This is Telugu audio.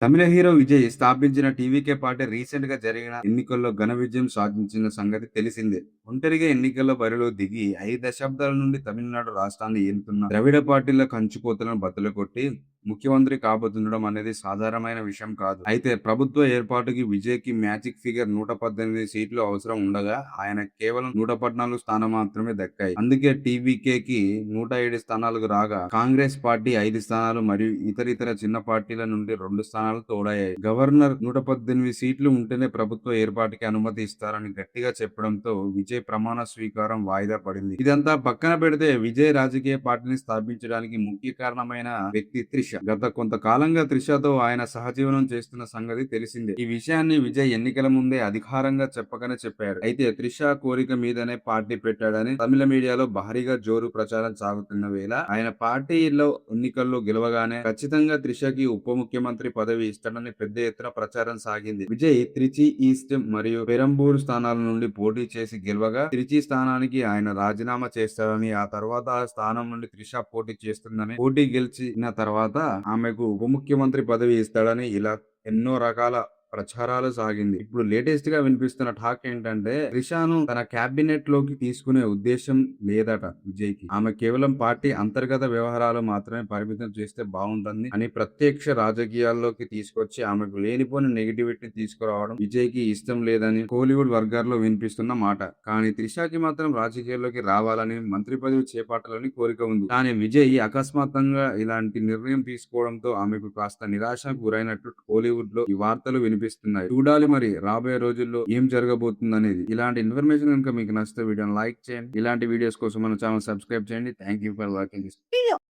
తమిళ హీరో విజయ్ స్థాపించిన టీవీకే పార్టీ రీసెంట్ గా జరిగిన ఎన్నికల్లో ఘన విజయం సాధించిన సంగతి తెలిసిందే. ఒంటరిగా ఎన్నికల్లో బరిలో దిగి 5 దశాబ్దాల నుండి తమిళనాడు రాష్ట్రాన్ని ఏలుతున్న ద్రవిడ పార్టీల కంచుకోతలను బద్దలుకొట్టి ముఖ్యమంత్రి కాబోతుండడం అనేది సాధారణమైన విషయం కాదు. అయితే ప్రభుత్వ ఏర్పాటుకి విజయ్ కి మ్యాజిక్ ఫిగర్ 118 సీట్లు అవసరం ఉండగా ఆయన కేవలం 114 స్థానం మాత్రమే దక్కాయి. అందుకే టీవీకేకి 107 స్థానాలకు రాగా కాంగ్రెస్ పార్టీ 5 స్థానాలు మరియు ఇతరితర చిన్న పార్టీల నుండి 2 స్థానాలు తోడయ్యాయి. గవర్నర్ 118 సీట్లు ఉంటేనే ప్రభుత్వ ఏర్పాటుకి అనుమతి ఇస్తారని గట్టిగా చెప్పడంతో విజయ్ ప్రమాణ స్వీకారం వాయిదా పడింది. ఇదంతా పక్కన పెడితే విజయ్ రాజకీయ పార్టీని స్థాపించడానికి ముఖ్య కారణమైన వ్యక్తి త్రిష. గత కొంతకాలంగా త్రిషతో ఆయన సహజీవనం చేస్తున్న సంగతి తెలిసిందే. ఈ విషయాన్ని విజయ్ ఎన్నికల ముందే అధికారంగా చెప్పకనే చెప్పారు. అయితే త్రిష కోరిక మీదనే పార్టీ పెట్టాడని తమిళ మీడియాలో భారీగా జోరు ప్రచారం సాగుతున్న వేళ ఆయన పార్టీలో ఎన్నికల్లో గెలవగానే ఖచ్చితంగా త్రిషకి ఉప ముఖ్యమంత్రి పదవి ఇస్తాడని పెద్ద ఎత్తున ప్రచారం సాగింది. విజయ్ త్రిచి ఈస్ట్ మరియు పెరంబూర్ స్థానాల నుండి పోటీ చేసి గెలవగా త్రిచి స్థానానికి ఆయన రాజీనామా చేస్తాడని, ఆ తర్వాత ఆ స్థానం నుండి త్రిష పోటీ చేస్తుందని, పోటీ గెలిచిన తర్వాత ఆమెకు ఉప ముఖ్యమంత్రి పదవి ఇస్తాడని ఇలా ఎన్నో రకాల ప్రచారాలు సాగింది. ఇప్పుడు లేటెస్ట్ గా వినిపిస్తున్న టాక్ ఏంటంటే త్రిషాను తన క్యాబినెట్ లోకి తీసుకునే ఉద్దేశం లేదట విజయ్ కి. ఆమె కేవలం పార్టీ అంతర్గత వ్యవహారాలు మాత్రమే పరిమితం చేస్తే బాగుంటుంది అని ప్రత్యక్ష రాజకీయాల్లోకి తీసుకొచ్చి ఆమెకు లేనిపోని నెగిటివిటీని తీసుకురావడం విజయ్ కి ఇష్టం లేదని కోలీవుడ్ వర్గాల్లో వినిపిస్తున్న మాట. కానీ త్రిషకి మాత్రం రాజకీయాల్లోకి రావాలని, మంత్రి పదవి చేపట్టాలని కోరిక ఉంది. కానీ విజయ్ అకస్మాత్తుగా ఇలాంటి నిర్ణయం తీసుకోవడంతో ఆమెకు కాస్త నిరాశకు గురైనట్టు కోలీవుడ్ లో ఈ వార్తలు వినిపిస్తున్నాయి. చూడాలి మరి రాబోయే రోజుల్లో ఏం జరగబోతుంది అనేది. ఇలాంటి ఇన్ఫర్మేషన్ కనుక మీకు నచ్చితే వీడియోని లైక్ చేయండి. ఇలాంటి వీడియోస్ కోసం మన ఛానల్ సబ్స్క్రైబ్ చేయండి. Thank you for watching this video.